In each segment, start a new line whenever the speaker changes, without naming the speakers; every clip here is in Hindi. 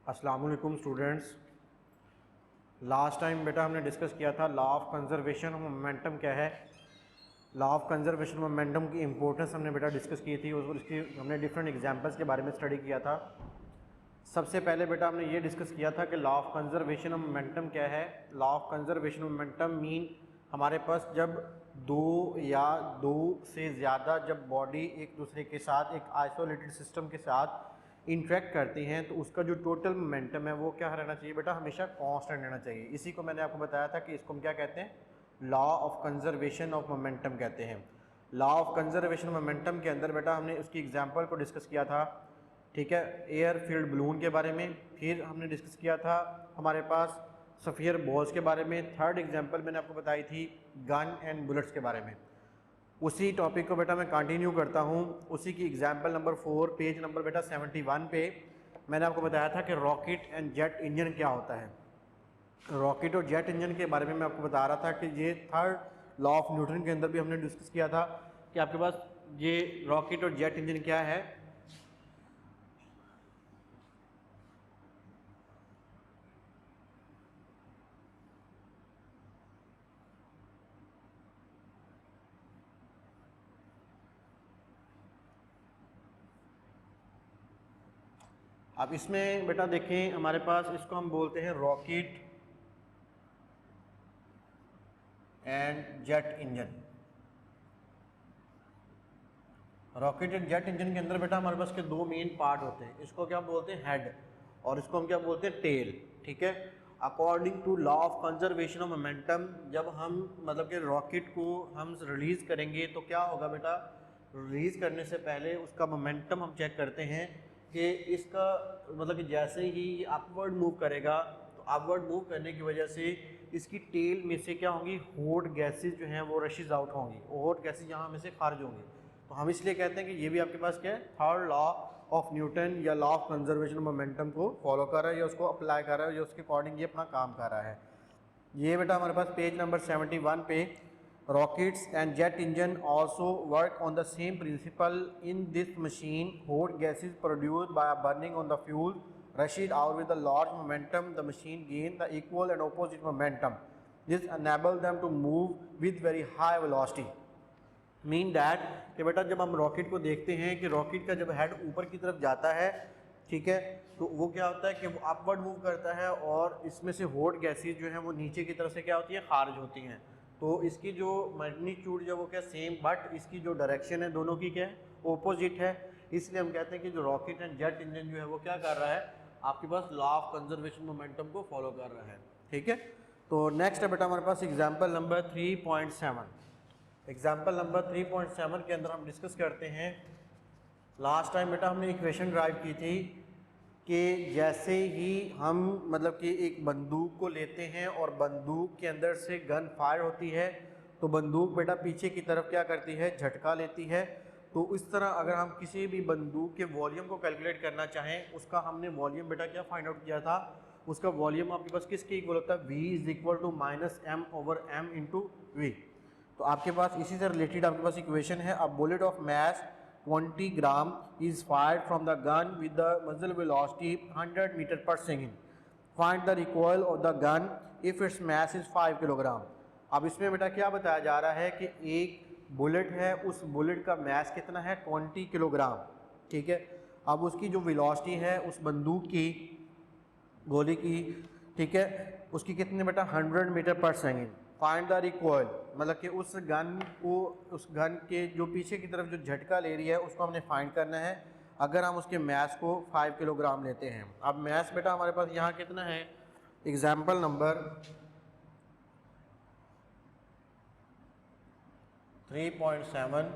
अस्सलाम वालेकुम स्टूडेंट्स। लास्ट टाइम बेटा हमने डिस्कस किया था law of conservation of momentum क्या है। लॉ ऑफ कंजर्वेशन मोमेंटम की इंपॉर्टेंस हमने बेटा डिस्कस की थी, उसकी हमने डिफरेंट एग्जांपल्स के बारे में स्टडी किया था। सबसे पहले बेटा हमने ये डिस्कस किया था कि law of conservation of momentum क्या है। Law of conservation of momentum mean हमारे पास जब दो या दो से ज़्यादा जब बॉडी एक दूसरे के साथ एक आइसोलेटेड सिस्टम के साथ इंटरेक्ट करती हैं तो उसका जो टोटल मोमेंटम है वो क्या रहना चाहिए बेटा, हमेशा कांस्टेंट रहना चाहिए। इसी को मैंने आपको बताया था कि इसको हम क्या कहते हैं, law of conservation of momentum कहते हैं। लॉ ऑफ कंजर्वेशन मोमेंटम के अंदर बेटा हमने उसकी एग्जांपल को डिस्कस किया था, ठीक है, एयर फील्ड बलून के बारे में। फिर हमने डिस्कस किया था हमारे पास सफ़ियर बॉल्स के बारे में। थर्ड एग्जांपल मैंने आपको बताई थी गन एंड बुलेट्स के बारे में। उसी टॉपिक को बेटा मैं कंटिन्यू करता हूँ। उसी की एग्जांपल नंबर 4 पेज नंबर बेटा 71 पे मैंने आपको बताया था कि रॉकेट एंड जेट इंजन क्या होता है। रॉकेट और जेट इंजन के बारे में मैं आपको बता रहा था कि ये थर्ड लॉ ऑफ न्यूटन के अंदर भी हमने डिस्कस किया था कि आपके पास ये रॉकेट और जेट इंजन क्या है। अब इसमें बेटा देखें हमारे पास इसको हम बोलते हैं rocket and jet engine. Rocket and jet engine के अंदर बेटा हमारे पास के दो मेन पार्ट होते हैं। इसको क्या बोलते हैं, हेड, और इसको हम क्या बोलते हैं, टेल। ठीक है, according to law of conservation of momentum जब हम मतलब कि रॉकेट को हम रिलीज़ करेंगे तो क्या होगा बेटा, रिलीज़ करने से पहले उसका मोमेंटम हम चेक करते हैं कि इसका मतलब कि जैसे ही अपवर्ड मूव करेगा तो अपवर्ड मूव करने की वजह से इसकी टेल में से क्या होंगी, हॉट गैसेज जो हैं वो रशेज आउट होंगी, हॉट गैसेज यहाँ में से खारिज होंगी। तो हम इसलिए कहते हैं कि ये भी आपके पास क्या है, थर्ड लॉ ऑफ न्यूटन या लॉ ऑफ कंजर्वेशन मोमेंटम को फॉलो कर रहा है या उसको अप्लाई कर रहा है या उसके अकॉर्डिंग ये अपना काम कर रहा है। ये बेटा हमारे पास पेज नंबर 71 पे rockets and jet engine also work on the same principle. In this machine hot gases produced by burning on the fuel rushed out with a large momentum. The machine gain the equal and opposite momentum. This enable them to move with very high velocity. Mean that कि बेटा जब हम रॉकेट को देखते हैं कि रॉकेट का जब हेड ऊपर की तरफ जाता है, ठीक है, तो वो क्या होता है कि वो अपवर्ड मूव करता है और इसमें से हॉट गैसेज जो हैं वो नीचे की तरफ से क्या होती है, खारिज होती हैं। तो इसकी जो मैग्नीट्यूड जो वो क्या सेम, बट इसकी जो डायरेक्शन है दोनों की क्या है, ओपोजिट है। इसलिए हम कहते हैं कि जो रॉकेट एंड जेट इंजन जो है वो क्या कर रहा है, आपके पास लॉ ऑफ कंजर्वेशन मोमेंटम को फॉलो कर रहा है। ठीक है, तो नेक्स्ट है बेटा हमारे पास एग्जाम्पल नंबर 3.7। एग्जाम्पल नंबर 3.7 के अंदर हम डिस्कस करते हैं, लास्ट टाइम बेटा हमने इक्वेशन ड्राइव की थी कि जैसे ही हम मतलब कि एक बंदूक को लेते हैं और बंदूक के अंदर से गन फायर होती है तो बंदूक बेटा पीछे की तरफ क्या करती है, झटका लेती है। तो इस तरह अगर हम किसी भी बंदूक के वॉल्यूम को कैलकुलेट करना चाहें, उसका हमने वॉल्यूम बेटा क्या फाइंड आउट किया था, उसका वॉल्यूम आपके पास किसके इक्वल होता है, v is equal to minus m over m into v. तो आपके पास इसी से रिलेटेड आपके पास इक्वेशन है, a bullet of mass 20 gram is fired from the gun with the muzzle velocity 100 meter per second. Find the recoil of the gun if its mass is 5 kilogram. अब इसमें बेटा क्या बताया जा रहा है कि एक बुलेट है, उस बुलेट का मैस कितना है, 20 किलोग्राम। ठीक है, अब उसकी जो वेलोसिटी है उस बंदूक की, गोली की, ठीक है, उसकी कितनी बेटा, 100 मीटर पर सेकेंड। फाइंड द रिकॉइल, मतलब कि उस गन को, उस गन के जो पीछे की तरफ जो झटका ले रही है उसको हमने फाइंड करना है अगर हम उसके मैस को 5 किलोग्राम लेते हैं। अब मैस बेटा हमारे पास यहाँ कितना है, एग्जाम्पल नंबर 3.7।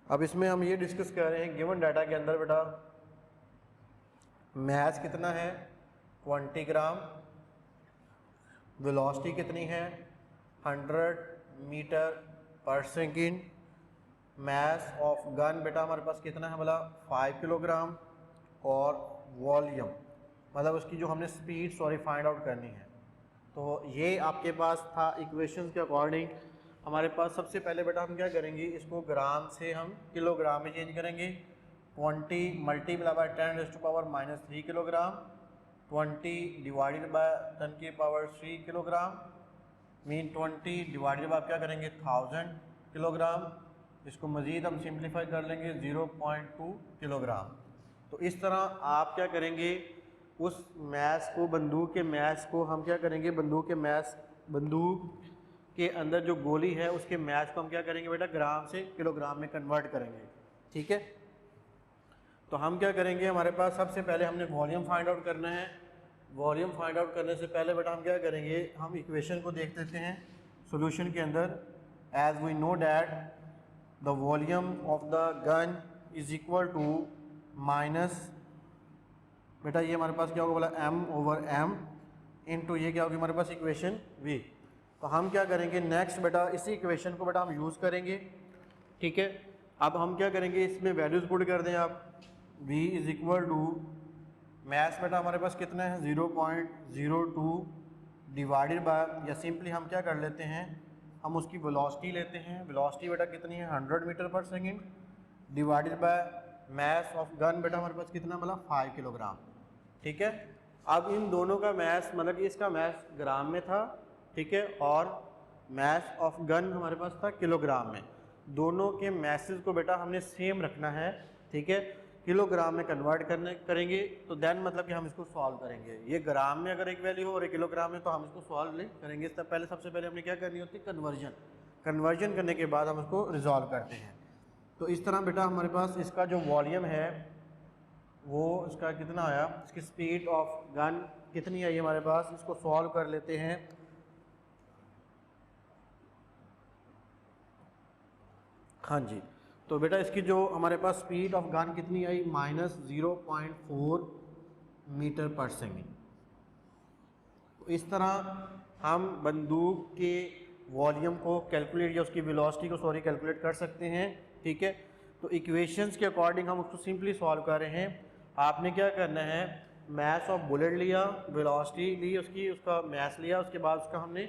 अब इसमें हम ये डिस्कस कर रहे हैं गिवन डाटा के अंदर बेटा मैस कितना है, 20 ग्राम, वेलोसिटी कितनी है, 100 मीटर पर सेकेंड, मैस ऑफ गन बेटा हमारे पास कितना है बोला, 5 किलोग्राम, और वॉल्यूम मतलब उसकी जो हमने स्पीड फाइंड आउट करनी है। तो ये आपके पास था इक्वेशंस के अकॉर्डिंग। हमारे पास सबसे पहले बेटा हम क्या करेंगे, इसको ग्राम से हम किलोग्राम में चेंज करेंगे। 20 multiply by 10⁻³ kilogram, 20 divided by 10³ kilogram, mean 20 divided by क्या करेंगे 1000 किलोग्राम। इसको मज़ीद हम सिंप्लीफाई कर लेंगे 0.2 किलोग्राम। तो इस तरह आप क्या करेंगे, उस मैस को, बंदूक के मैस को हम क्या करेंगे, बंदूक के अंदर जो गोली है उसके मैच को हम क्या करेंगे बेटा, ग्राम से किलोग्राम में कन्वर्ट करेंगे। ठीक है, तो हम क्या करेंगे, हमारे पास सबसे पहले हमने वॉल्यूम फाइंड आउट करना है। वॉल्यूम फाइंड आउट करने से पहले बेटा हम क्या करेंगे, हम इक्वेशन को देख लेते हैं सॉल्यूशन के अंदर। As we know that the volume of the gun is equal to minus, बेटा ये हमारे पास क्या होगा बोला, m/m इनटू ये क्या होगी हमारे पास इक्वेशन v। तो हम क्या करेंगे नेक्स्ट बेटा, इसी इक्वेशन को बेटा हम यूज़ करेंगे। ठीक है, अब हम क्या करेंगे, इसमें वैल्यूज़ पुट कर दें आप। v is equal to maths बेटा हमारे पास कितना है 0.02 डिवाइडेड बाय, या सिंपली हम क्या कर लेते हैं, हम उसकी वेलोसिटी लेते हैं। वेलोसिटी बेटा कितनी है 100 मीटर पर second divided by mass of gun बेटा हमारे पास कितना मतलब 5 किलोग्राम। ठीक है, अब इन दोनों का मास मतलब कि इसका मास ग्राम में था, ठीक है, और मास ऑफ गन हमारे पास था किलोग्राम में। दोनों के मैसेज को बेटा हमने सेम रखना है। ठीक है, किलोग्राम में कन्वर्ट करेंगे तो देन मतलब कि हम इसको सॉल्व करेंगे। ये ग्राम में अगर एक वैल्यू हो और एक किलोग्राम में, तो हम इसको सॉल्व करेंगे। सबसे पहले हमने क्या करनी होती है, कन्वर्जन करने के बाद हम इसको रिजॉल्व करते हैं। तो इस तरह बेटा हमारे पास इसका जो वॉल्यूम है वो इसका कितना आया, इसकी स्पीड ऑफ गन कितनी आई हमारे पास, इसको सॉल्व कर लेते हैं। हाँ जी, तो बेटा इसकी जो हमारे पास स्पीड ऑफ गन कितनी आई, -0.4 मीटर पर सेकेंड। तो इस तरह हम बंदूक के वॉल्यूम को कैलकुलेट, या उसकी वेलोसिटी को कैलकुलेट कर सकते हैं। ठीक है, तो इक्वेशंस के अकॉर्डिंग हम उसको सिंपली सॉल्व कर रहे हैं। आपने क्या करना है, मास ऑफ बुलेट लिया, वेलोसिटी ली उसकी, उसका मास लिया, उसके बाद उसका हमने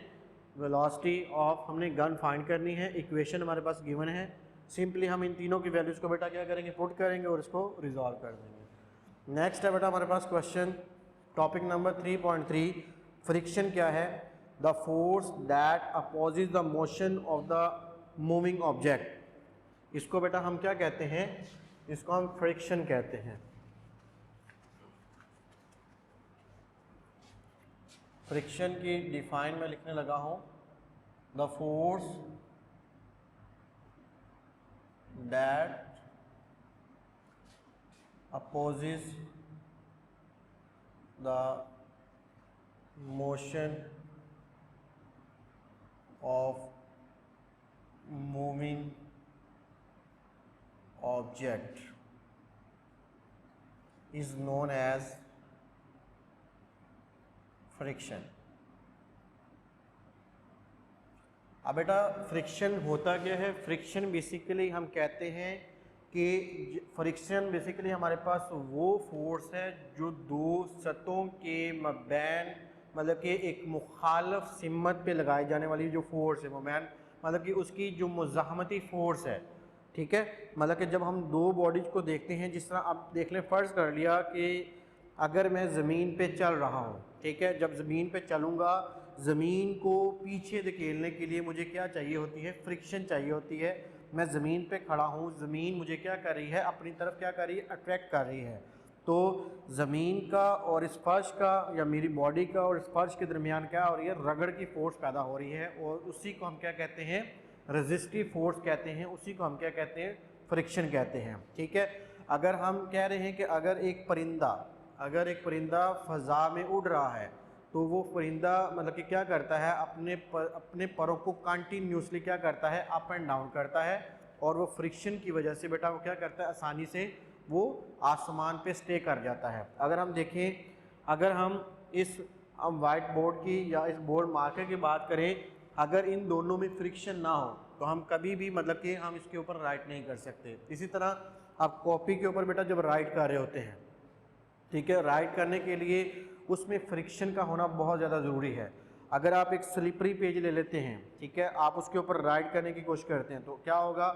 वेलोसिटी ऑफ हमने गन फाइंड करनी है। इक्वेशन हमारे पास गिवन है, सिंपली हम इन तीनों की वैल्यूज़ को बेटा क्या करेंगे, पुट करेंगे और इसको रिजॉल्व कर देंगे। नेक्स्ट है बेटा हमारे पास क्वेश्चन टॉपिक नंबर 3.3, फ्रिक्शन क्या है, the force that opposes the motion of the moving object. इसको बेटा हम क्या कहते हैं, इसको हम फ्रिक्शन कहते हैं। फ्रिक्शन की डिफाइन में लिखने लगा हूं, the force that opposes the motion of moving object is known as friction। अब बेटा फ्रिक्शन होता क्या है, फ्रिक्शन बेसिकली हम कहते हैं कि फ्रिक्शन बेसिकली हमारे पास वो फोर्स है जो दो सतहों के मबैन मतलब कि एक मुखालफ सिमत पे लगाई जाने वाली जो फोर्स है, मबैन मतलब कि उसकी जो मुज़ाहमती फोर्स है। ठीक है, मतलब कि जब हम दो बॉडीज़ को देखते हैं, जिस तरह आप देख लें, फ़र्ज़ कर लिया कि अगर मैं ज़मीन पे चल रहा हूँ, ठीक है, जब ज़मीन पे चलूँगा, ज़मीन को पीछे धकेलने के लिए मुझे क्या चाहिए होती है, फ्रिक्शन चाहिए होती है। मैं ज़मीन पे खड़ा हूँ, ज़मीन मुझे क्या कर रही है, अपनी तरफ क्या कर रही है, अट्रैक्ट कर रही है। तो ज़मीन का और इस फर्श का, या मेरी बॉडी का और इस फर्श के दरमियान क्या हो रही है, रगड़ की फ़ोर्स पैदा हो रही है, और उसी को हम क्या कहते हैं, रेजिस्टिव फोर्स कहते हैं, उसी को हम क्या कहते हैं, फ्रिक्शन कहते हैं। ठीक है, अगर हम कह रहे हैं कि अगर एक परिंदा फ़ज़ा में उड़ रहा है, तो वो परिंदा मतलब कि क्या करता है, अपने परों को कंटिन्यूसली क्या करता है, अप एंड डाउन करता है, और वो फ्रिक्शन की वजह से बेटा वो क्या करता है, आसानी से वो आसमान पे स्टे कर जाता है। अगर हम देखें, अगर हम वाइट बोर्ड की या इस बोर्ड मार्कर की बात करें, अगर इन दोनों में फ्रिक्शन ना हो तो हम कभी भी मतलब कि हम इसके ऊपर राइट नहीं कर सकते। इसी तरह आप कॉपी के ऊपर बेटा जब राइट कर रहे होते हैं, ठीक है, राइट करने के लिए उसमें फ्रिक्शन का होना बहुत ज़्यादा ज़रूरी है। अगर आप एक स्लिपरी पेज ले लेते हैं, ठीक है, आप उसके ऊपर राइट करने की कोशिश करते हैं, तो क्या होगा,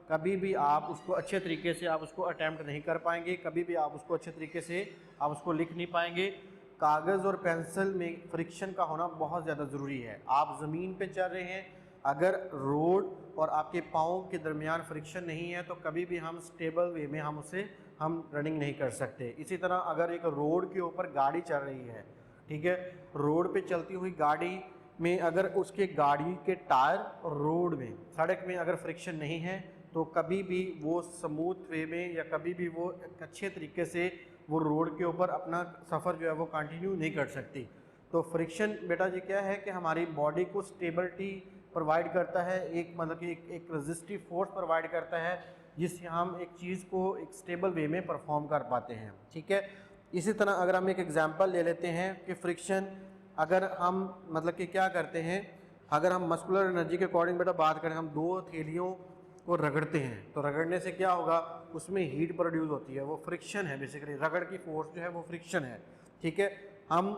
कभी भी आप उसको अच्छे तरीके से आप उसको अटैम्प्ट नहीं कर पाएंगे, कभी भी आप उसको अच्छे तरीके से आप उसको लिख नहीं पाएंगे। कागज़ और पेंसिल में फ्रिक्शन का होना बहुत ज़्यादा ज़रूरी है। आप ज़मीन पे चल रहे हैं, अगर रोड और आपके पाँव के दरमियान फ्रिक्शन नहीं है तो कभी भी हम स्टेबल वे में हम रनिंग नहीं कर सकते। इसी तरह अगर एक रोड के ऊपर गाड़ी चल रही है, ठीक है, रोड पे चलती हुई गाड़ी में अगर उसके गाड़ी के टायर और रोड में सड़क में अगर फ्रिक्शन नहीं है तो कभी भी वो स्मूथ वे में या कभी भी वो एक अच्छे तरीके से वो रोड के ऊपर अपना सफ़र जो है वो कंटिन्यू नहीं कर सकती। तो फ्रिक्शन बेटा जी क्या है कि हमारी बॉडी को स्टेबिलिटी प्रोवाइड करता है, एक मतलब कि एक रेजिस्टिव फोर्स प्रोवाइड करता है जिससे हम एक चीज़ को एक स्टेबल वे में परफॉर्म कर पाते हैं, ठीक है। इसी तरह अगर हम एक एग्जांपल ले लेते हैं कि फ्रिक्शन अगर हम मतलब कि क्या करते हैं, अगर हम मस्कुलर एनर्जी के अकॉर्डिंग बेटा बात करें, हम दो हथेलियों को रगड़ते हैं तो रगड़ने से क्या होगा, उसमें हीट प्रोड्यूस होती है, वो फ्रिक्शन है, बेसिकली रगड़ की फोर्स जो है वो फ्रिक्शन है, ठीक है। हम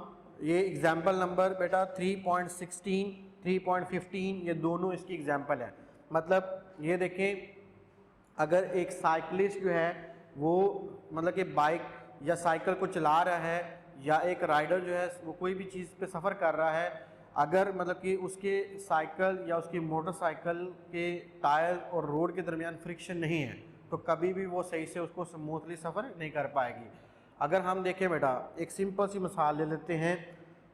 ये एग्जांपल नंबर बेटा 3.16 3.15 ये दोनों इसकी एग्जांपल है। मतलब ये देखें, अगर एक साइकिलिस्ट जो है वो मतलब कि बाइक या साइकिल को चला रहा है या एक राइडर जो है वो कोई भी चीज़ पे सफ़र कर रहा है, अगर मतलब कि उसके साइकिल या उसकी मोटरसाइकिल के टायर और रोड के दरमियान फ्रिक्शन नहीं है तो कभी भी वो सही से उसको स्मूथली सफ़र नहीं कर पाएगी। अगर हम देखें बेटा, एक सिंपल सी मिसाल ले लेते हैं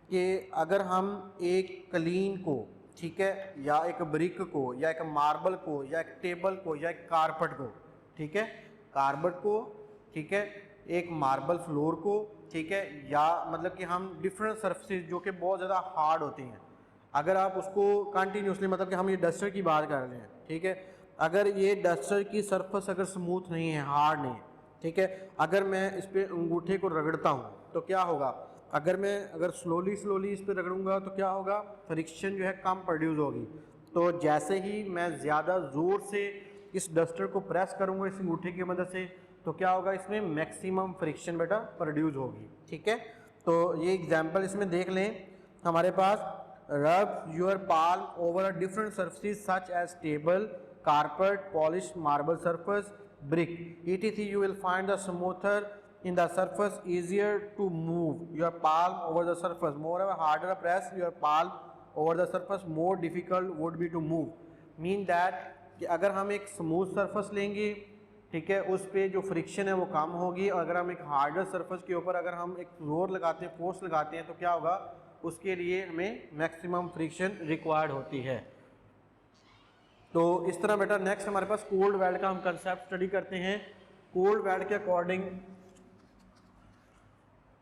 कि अगर हम एक कलीन को, ठीक है, या एक ब्रिक को या एक मार्बल को या एक टेबल को या एक कारपेट को, ठीक है, कारपेट को, ठीक है, एक मार्बल फ्लोर को, ठीक है, या मतलब कि हम डिफरेंट सरफेसेस जो कि बहुत ज़्यादा हार्ड होती हैं, अगर आप उसको कंटिन्यूसली मतलब कि हम ये डस्टर की बात कर रहे हैं, ठीक है, अगर ये डस्टर की सरफेस अगर स्मूथ नहीं है, हार्ड नहीं है, ठीक है, अगर मैं इस पर अंगूठे को रगड़ता हूँ तो क्या होगा, अगर स्लोली इस पर रगड़ूंगा तो क्या होगा, फ्रिक्शन जो है कम प्रोड्यूस होगी। तो जैसे ही मैं ज़्यादा ज़ोर से इस डस्टर को प्रेस करूँगा इस अंगूठे की मदद से तो क्या होगा, इसमें मैक्सिमम फ्रिक्शन बेटा प्रोड्यूस होगी, ठीक है। तो ये एग्जांपल इसमें देख लें हमारे पास, rub your palm over a different surfaces such as table, carpet, polish marble surface, brick, etc. You will find the smoother in the surface, easier to move your palm over the surface. Moreover, harder press your palm over the surface, more difficult would be to move. Mean that कि अगर हम एक स्मूथ सरफेस लेंगे, ठीक है, उस पर जो फ्रिक्शन है वो कम होगी, और अगर हम एक हार्डर सरफेस के ऊपर अगर हम एक जोर लगाते हैं, फोर्स लगाते हैं तो क्या होगा, उसके लिए हमें मैक्सिमम फ्रिक्शन रिक्वायर्ड होती है। तो इस तरह बेटा नेक्स्ट हमारे पास कोल्ड वेल्ड का हम कंसेप्ट स्टडी करते हैं। कोल्ड वेल्ड के अकॉर्डिंग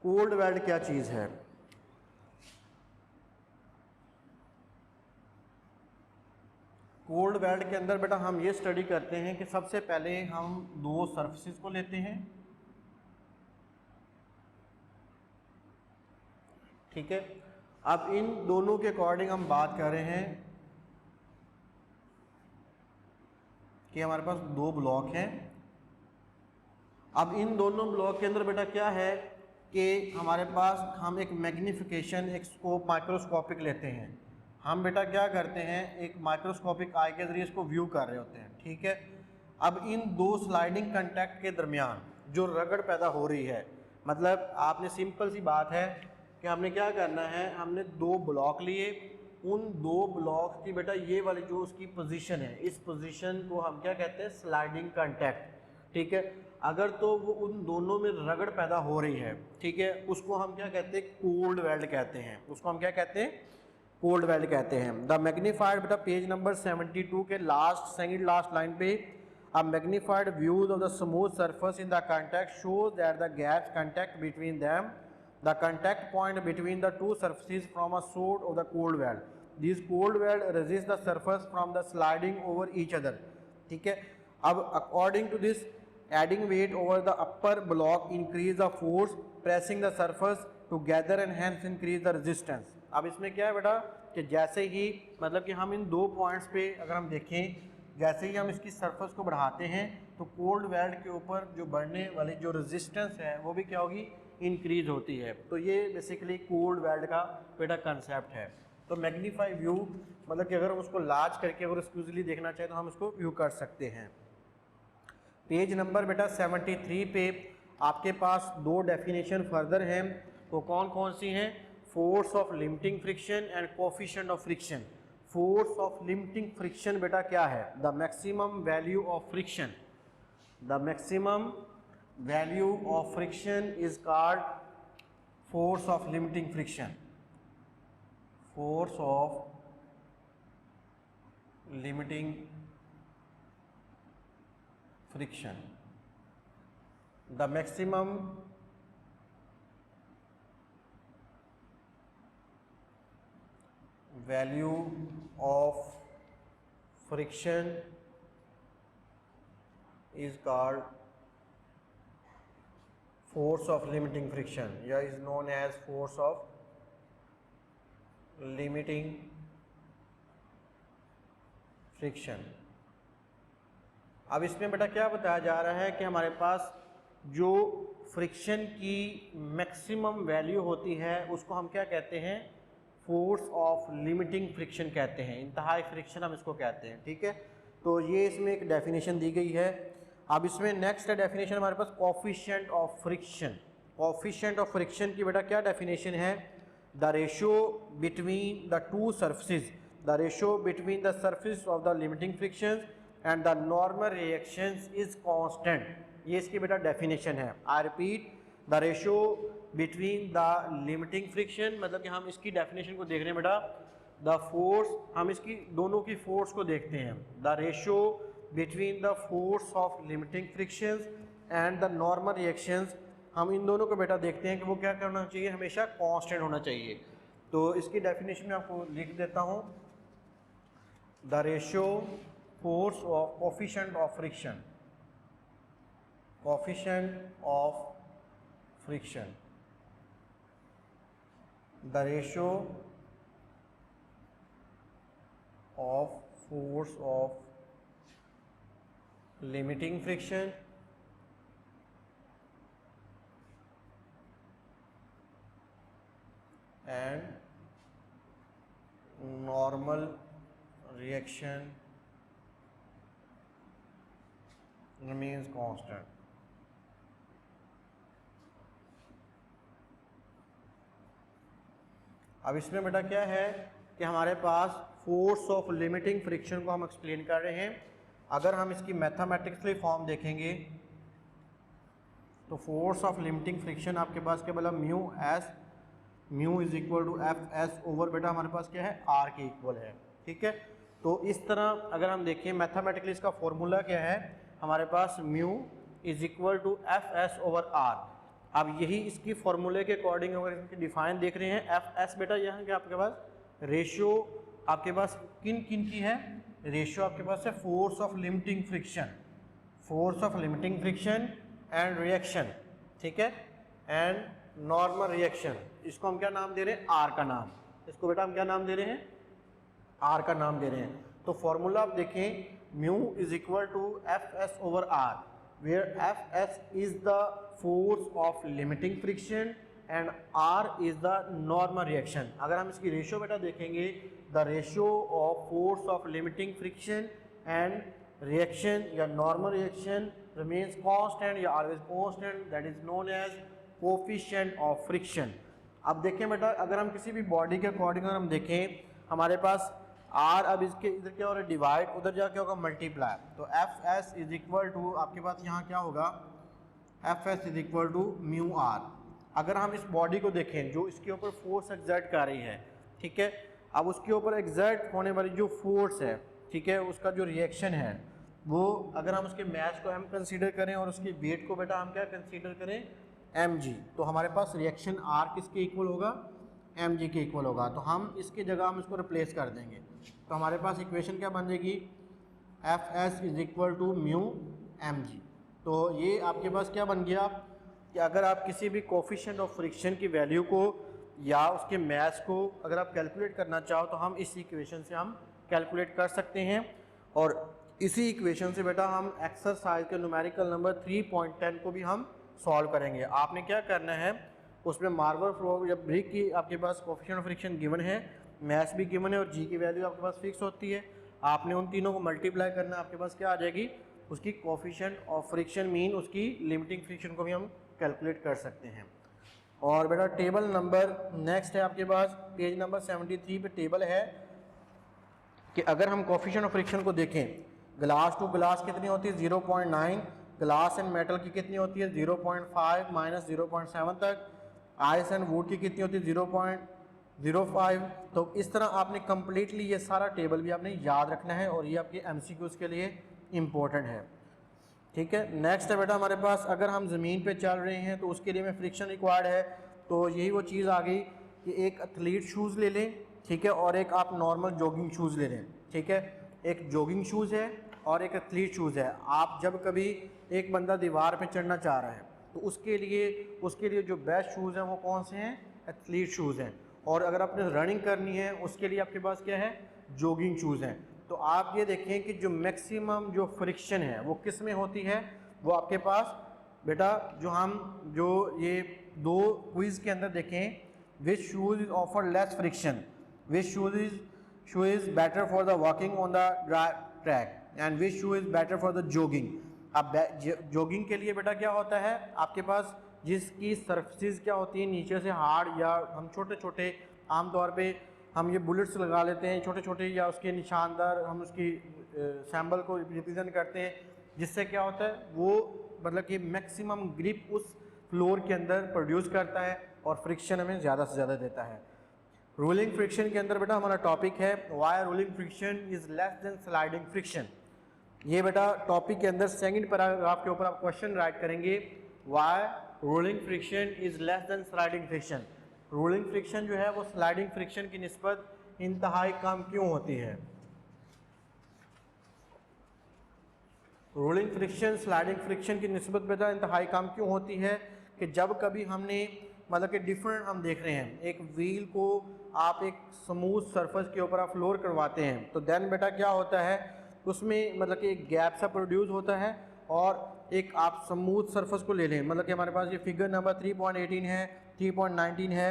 कोल्ड वेल्ड क्या चीज़ है, कोल्ड वेल्ड के अंदर बेटा हम ये स्टडी करते हैं कि सबसे पहले हम दो सरफेसेस को लेते हैं, ठीक है। अब इन दोनों के अकॉर्डिंग हम बात कर रहे हैं कि हमारे पास दो ब्लॉक हैं। अब इन दोनों ब्लॉक के अंदर बेटा क्या है कि हमारे पास हम एक मैग्नीफिकेशन, एक स्कोप, माइक्रोस्कोपिक लेते हैं। हम बेटा क्या करते हैं, एक माइक्रोस्कोपिक आई के ज़रिए इसको व्यू कर रहे होते हैं, ठीक है। अब इन दो स्लाइडिंग कंटैक्ट के दरमियान जो रगड़ पैदा हो रही है, मतलब आपने सिंपल सी बात है कि हमने क्या करना है, हमने दो ब्लॉक लिए, उन दो ब्लॉक की बेटा ये वाली जो उसकी पोजीशन है, इस पोजीशन को हम क्या कहते हैं, स्लाइडिंग कांटेक्ट, ठीक है। अगर तो वो उन दोनों में रगड़ पैदा हो रही है, ठीक है, उसको हम क्या कहते हैं, कोल्ड वेल्ड कहते हैं, उसको हम क्या कहते हैं, कोल्ड वेल्ड कहते हैं। द मैग्नीफाइड बेटा पेज नंबर 72 के सेकंड लास्ट लाइन पे, a magnified views of the smooth surface in the contact shows that the gaps contact between them, the contact point between the two surfaces from a sort of the cold weld. These cold weld resist the surface from the sliding over each other, ठीक है। अब according to this, adding weight over the upper block increase the force pressing the surface together and hence increase the resistance. अब इसमें क्या है बेटा कि जैसे ही मतलब कि हम इन दो पॉइंट्स पे अगर हम देखें, जैसे ही हम इसकी सरफेस को बढ़ाते हैं तो कोल्ड वेल्ड के ऊपर जो बढ़ने वाली जो रेजिस्टेंस है वो भी क्या होगी, इंक्रीज होती है। तो ये बेसिकली कोल्ड वेल्ड का बेटा कंसेप्ट है। तो मैग्नीफाई व्यू मतलब कि अगर हम उसको लार्ज करके अगर उसको यूजली देखना चाहें तो हम उसको व्यू कर सकते हैं। पेज नंबर बेटा 73 पे आपके पास दो डेफिनेशन फर्दर हैं, वो कौन कौन सी हैं? Force of limiting friction and coefficient of friction. Force of limiting friction बेटा क्या है? The maximum value of friction, the maximum value of friction is called force of limiting friction, force of limiting friction. The maximum value of friction is called force of limiting friction, या is known as force of limiting friction. अब इसमें बेटा क्या बताया जा रहा है कि हमारे पास जो फ्रिक्शन की मैक्सिमम वैल्यू होती है उसको हम क्या कहते हैं? फोर्स ऑफ लिमिटिंग फ्रिक्शन कहते हैं, इंतहाई फ्रिक्शन हम इसको कहते हैं। ठीक है, तो ये इसमें एक डेफिनेशन दी गई है। अब इसमें नेक्स्ट डेफिनेशन हमारे पास coefficient of friction. Coefficient of friction की बेटा क्या डेफिनेशन है? The ratio between the two surfaces, the ratio between the surface of the limiting frictions and the normal reactions is constant. ये इसकी बेटा डेफिनेशन है। I repeat, the ratio between the limiting friction, मतलब कि हम इसकी डेफिनेशन को देख रहे हैं बेटा, द फोर्स, हम इसकी दोनों की फोर्स को देखते हैं। The ratio between the force of limiting frictions and the normal reactions, हम इन दोनों को बेटा देखते हैं कि वो क्या करना चाहिए? हमेशा कांस्टेंट होना चाहिए। तो इसकी डेफिनेशन में आपको लिख देता हूँ, the ratio force of coefficient of friction, coefficient of friction, the ratio of force of limiting friction and normal reaction remains constant. अब इसमें बेटा क्या है कि हमारे पास फोर्स ऑफ लिमिटिंग फ्रिक्शन को हम एक्सप्लेन कर रहे हैं। अगर हम इसकी मैथमेटिकली फॉर्म देखेंगे तो फोर्स ऑफ लिमिटिंग फ्रिक्शन आपके पास क्या बोला? Mu s, mu is equal to F S over बेटा हमारे पास क्या है? आर के इक्वल है। ठीक है, तो इस तरह अगर हम देखें मैथमेटिकली इसका फॉर्मूला क्या है? हमारे पास mu is equal to F S over R. अब यही इसकी फॉर्मूले के अकॉर्डिंग अगर इसकी डिफाइन देख रहे हैं, एफ एस बेटा यहाँ के आपके पास रेशियो आपके पास किन किन की है? रेशियो आपके पास है force of limiting friction, force of limiting friction and reaction. ठीक है, एंड नॉर्मल रिएक्शन, इसको हम क्या नाम दे रहे हैं? आर का नाम। इसको बेटा हम क्या नाम दे रहे हैं? आर का नाम दे रहे हैं। तो फॉर्मूला आप देखें, mu is equal to F S over r, where f s is the force of limiting friction and r is the normal reaction. अगर हम इसकी रेशियो बेटा देखेंगे, the ratio of force of limiting friction and reaction या नॉर्मल रिएक्शन रिमेन्स कांस्टेंट या always constant, that is known as coefficient of friction. अब देखें बेटा, अगर हम किसी भी बॉडी के अकॉर्डिंग अगर हम देखें, हमारे पास आर, अब इसके इधर क्या हो रहा है? डिवाइड, उधर जाके होगा मल्टीप्लाई। तो f s is equal to आपके पास यहाँ क्या होगा? F s is equal to mu r. अगर हम इस बॉडी को देखें जो इसके ऊपर फोर्स एग्जर्ट कर रही है, ठीक है, अब उसके ऊपर एग्जर्ट होने वाली जो फोर्स है, ठीक है, उसका जो रिएक्शन है वो अगर हम उसके मैच को एम कंसीडर करें और उसके वेट को बेटा हम क्या कंसीडर करें? M g. तो हमारे पास रिएक्शन आर किसके इक्वल होगा? एम जी के इक्वल होगा। तो हम इसकी जगह हम इसको रिप्लेस कर देंगे। तो हमारे पास इक्वेशन क्या बन जाएगी? F s is equal to mu m g. तो ये आपके पास क्या बन गया कि अगर आप किसी भी कोफिशिएंट ऑफ फ्रिक्शन की वैल्यू को या उसके मैथ को अगर आप कैलकुलेट करना चाहो तो हम इस इक्वेशन से हम कैलकुलेट कर सकते हैं। और इसी इक्वेशन से बेटा हम एक्सरसाइज के न्यूमेरिकल नंबर 3.10 को भी हम सॉल्व करेंगे। आपने क्या करना है, उसमें मार्बल फ्लोर या ब्रिक की आपके पास कोफिशिएंट ऑफ फ्रिक्शन गिवन है, मैथ्स भी गिवन है और जी की वैल्यू आपके पास फिक्स होती है। आपने उन तीनों को मल्टीप्लाई करना, आपके पास क्या आ जाएगी? उसकी कोफिशिएंट ऑफ फ्रिक्शन मीन उसकी लिमिटिंग फ्रिक्शन को भी हम कैलकुलेट कर सकते हैं। और बेटा टेबल नंबर नेक्स्ट है आपके पास पेज नंबर 73 पे टेबल है कि अगर हम कोफिशिएंट ऑफ फ्रिक्शन को देखें, ग्लास टू ग्लास कितनी होती है 0.9, ग्लास एंड मेटल की कितनी होती है 0.5 माइनस 0.7 तक, आइस एंड वुड की कितनी होती है 0.05। तो इस तरह आपने कम्प्लीटली ये सारा टेबल भी आपने याद रखना है और ये आपके एमसीक्यूज़ के लिए इम्पोर्टेंट है। ठीक है, नेक्स्ट है बेटा हमारे पास अगर हम ज़मीन पे चल रहे हैं तो उसके लिए में फ्रिक्शन रिक्वायर्ड है। तो यही वो चीज़ आ गई कि एक एथलीट शूज़ ले लें, ठीक है, और एक आप नॉर्मल जॉगिंग शूज़ ले लें। ठीक है, एक जॉगिंग शूज़ है और एक एथलीट शूज़ है। आप जब कभी एक बंदा दीवार पे चढ़ना चाह रहा है तो उसके लिए जो बेस्ट शूज़ हैं वो कौन से हैं, एथलीट शूज़ हैं। और अगर आपने रनिंग करनी है उसके लिए आपके पास क्या है, जॉगिंग शूज़ हैं। तो आप ये देखें कि जो मैक्सिमम जो फ्रिक्शन है वो किस में होती है, वो आपके पास बेटा जो ये दो क्विज़ के अंदर देखें, which shoes is offer less friction, which shoe is better for the walking on the track and which shoe is better for the jogging. अब जॉगिंग के लिए बेटा क्या होता है आपके पास, जिसकी सरफेस क्या होती है नीचे से हार्ड, या हम छोटे छोटे आमतौर पे हम ये बुलेट्स लगा लेते हैं छोटे छोटे, या उसके निशानदार हम उसकी सैम्बल को रिप्रेजेंट करते हैं, जिससे क्या होता है वो मतलब कि मैक्सिमम ग्रिप उस फ्लोर के अंदर प्रोड्यूस करता है और फ्रिक्शन हमें ज़्यादा से ज़्यादा देता है। रोलिंग फ्रिक्शन के अंदर बेटा हमारा टॉपिक है why rolling friction is less than sliding friction. ये बेटा टॉपिक के अंदर सेकंड पैराग्राफ के ऊपर आप क्वेश्चन राइट करेंगे, why rolling friction is less than sliding friction. Rolling friction जो है वो स्लाइडिंग फ्रिक्शन की निस्बत इंतहाई कम क्यों होती है। रोलिंग फ्रिक्शन स्लाइडिंग फ्रिक्शन की निस्बत बेटा इंतहाई कम क्यों होती है कि जब कभी हमने मतलब कि डिफरेंट हम देख रहे हैं, एक व्हील को आप एक स्मूथ सरफेस के ऊपर आप फ्लोर करवाते हैं तो देन बेटा क्या होता है उसमें मतलब कि एक गैप सा प्रोड्यूस होता है, और एक आप स्मूथ सरफेस को ले लें, मतलब कि हमारे पास ये फिगर नंबर 3.18 है, 3.19 है,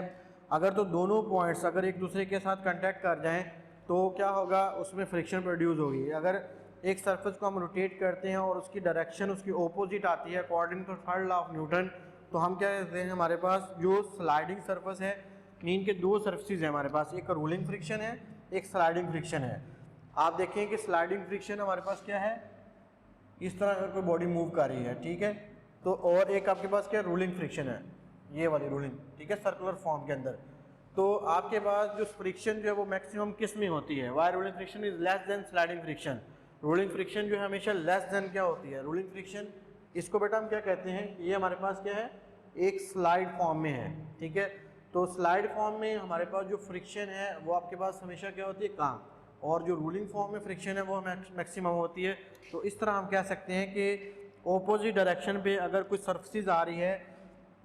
अगर तो दोनों पॉइंट्स अगर एक दूसरे के साथ कांटेक्ट कर जाएं तो क्या होगा, उसमें फ्रिक्शन प्रोड्यूस होगी। अगर एक सरफेस को हम रोटेट करते हैं और उसकी डायरेक्शन उसकी ओपोजिट आती है according to third law of Newton, तो हम क्या कहते हैं हमारे पास जो स्लाइडिंग सरफेस है, मीन के दो सरफेसेस हैं हमारे पास, एक रोलिंग फ्रिक्शन है एक स्लाइडिंग फ्रिक्शन है। आप देखें कि स्लाइडिंग फ्रिक्शन हमारे पास क्या है, इस तरह अगर कोई बॉडी मूव कर रही है, ठीक है, तो और एक आपके पास क्या रोलिंग फ्रिक्शन है, ये वाली रोलिंग, ठीक है, सर्कुलर फॉर्म के अंदर। तो आपके पास जो फ्रिक्शन जो है वो मैक्सिमम किस में होती है, why rolling friction is less than sliding friction. Rolling friction जो है हमेशा लेस देन क्या होती है, रोलिंग फ्रिक्शन, इसको बेटा हम क्या कहते हैं, ये हमारे पास क्या है एक स्लाइड फॉर्म में है, ठीक है। तो स्लाइड फॉर्म में हमारे पास जो फ्रिक्शन है वो आपके पास हमेशा क्या होती है कम, और जो रूलिंग फॉर्म में फ्रिक्शन है वो मैक्सिमम होती है। तो इस तरह हम कह सकते हैं कि ऑपोजिट डायरेक्शन पे अगर कुछ सरफेस आ रही है,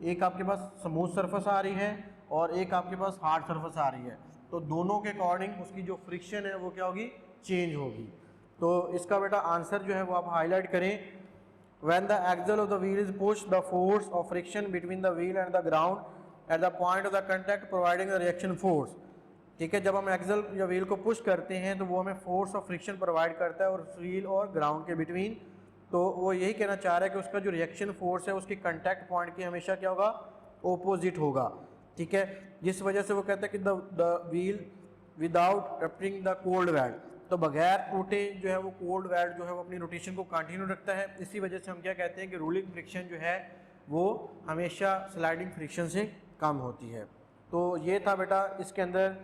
एक आपके पास स्मूथ सरफेस आ रही है और एक आपके पास हार्ड सरफेस आ रही है, तो दोनों के अकॉर्डिंग उसकी जो फ्रिक्शन है वो क्या होगी, चेंज होगी। तो इसका बेटा आंसर जो है वो आप हाईलाइट करें, when the axle of the wheel is pushed, the force of friction between the wheel and the ground at the point of the contact providing the reaction force। ठीक है, जब हम एक्सल या व्हील को पुश करते हैं तो वो हमें फोर्स ऑफ फ्रिक्शन प्रोवाइड करता है और व्हील और ग्राउंड के बिटवीन। तो वो यही कहना चाह रहा है कि उसका जो रिएक्शन फोर्स है उसकी कंटैक्ट पॉइंट की हमेशा क्या होगा, ओपोजिट होगा, ठीक है। जिस वजह से वो कहता है कि the wheel without rupturing the cold weld, तो बगैर टूटे जो है वो कोल्ड वेड जो है वो अपनी रोटेशन को कंटिन्यू रखता है। इसी वजह से हम क्या कहते हैं कि रूलिंग फ्रिक्शन जो है वो हमेशा स्लाइडिंग फ्रिक्शन से कम होती है। तो ये था बेटा इसके अंदर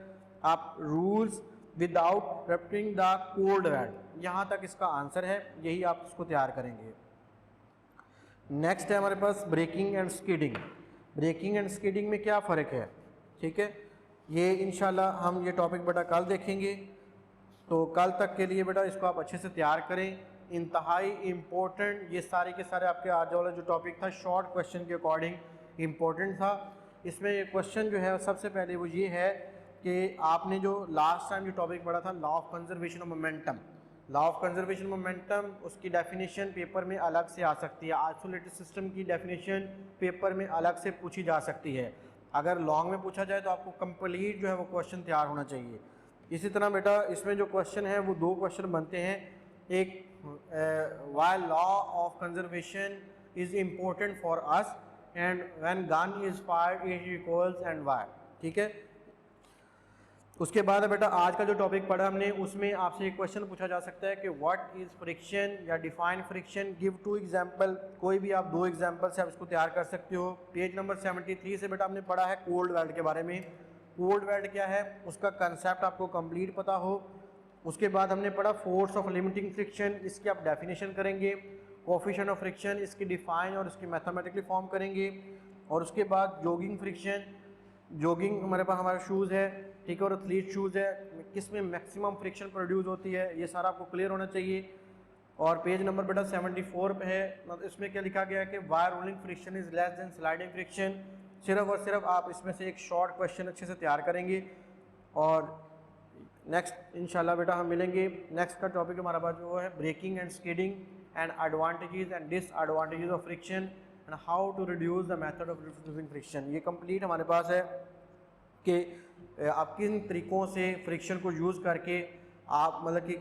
आप rules without rupturing the cold वेड, यहाँ तक इसका आंसर है, यही आप इसको तैयार करेंगे। नेक्स्ट है हमारे पास braking and skidding. Braking and skidding में क्या फ़र्क है, ठीक है, ये इंशाल्लाह हम ये टॉपिक बेटा कल देखेंगे। तो कल तक के लिए बेटा इसको आप अच्छे से तैयार करें, इंतहाई इम्पोर्टेंट ये सारे के सारे आपके आज वाला जो टॉपिक था शॉर्ट क्वेश्चन के अकॉर्डिंग इम्पोर्टेंट था। इसमें ये क्वेश्चन जो है सबसे पहले वो ये है कि आपने जो लास्ट टाइम जो टॉपिक पढ़ा था law of conservation of momentum, law of conservation momentum, उसकी डेफिनेशन पेपर में अलग से आ सकती है, आइसोलेटेड सिस्टम की डेफिनेशन पेपर में अलग से पूछी जा सकती है। अगर लॉन्ग में पूछा जाए तो आपको कंप्लीट जो है वो क्वेश्चन तैयार होना चाहिए। इसी तरह बेटा इसमें जो क्वेश्चन है वो दो क्वेश्चन बनते हैं, एक why law of conservation is important for us and when gun is fired it recoils and why। ठीक है, उसके बाद बेटा आज का जो टॉपिक पढ़ा हमने उसमें आपसे एक क्वेश्चन पूछा जा सकता है कि व्हाट इज़ फ्रिक्शन या डिफाइन फ्रिक्शन, गिव 2 एग्जांपल। कोई भी आप 2 एग्जांपल से आप इसको तैयार कर सकते हो। पेज नंबर 73 से बेटा हमने पढ़ा है कोल्ड वेल्ड के बारे में। कोल्ड वेल्ड क्या है उसका कंसेप्ट आपको कंप्लीट पता हो। उसके बाद हमने पढ़ा फोर्स ऑफ लिमिटिंग फ्रिक्शन, इसकी आप डेफिनेशन करेंगे। कोफिशिएंट ऑफ फ्रिक्शन, इसकी डिफाइन और इसकी मैथमेटिकली फॉर्म करेंगे। और उसके बाद जोगिंग फ्रिक्शन, जोगिंग हमारे पास हमारे शूज़ है, ठीक है, और एथलीट शूज़ है, किस में मैक्सिमम फ्रिक्शन प्रोड्यूस होती है, ये सारा आपको क्लियर होना चाहिए। और पेज नंबर बेटा 74 पे है, मतलब इसमें क्या लिखा गया है कि wire rolling friction is less than sliding friction. सिर्फ और सिर्फ आप इसमें से एक शॉर्ट क्वेश्चन अच्छे से तैयार करेंगे। और नेक्स्ट इंशाल्लाह बेटा हम मिलेंगे। नेक्स्ट का टॉपिक हमारा पास जो है braking and skidding and advantages and disadvantages of friction and how to reduce the method of reducing friction. ये कंप्लीट हमारे पास है कि आप किन तरीक़ों से फ्रिक्शन को यूज़ करके आप मतलब कि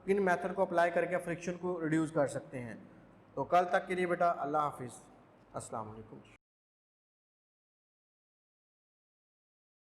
किन मेथड को अप्लाई करके आप फ्रिक्शन को रिड्यूस कर सकते हैं। तो कल तक के लिए बेटा अल्लाह हाफिज़, अस्सलाम वालेकुम।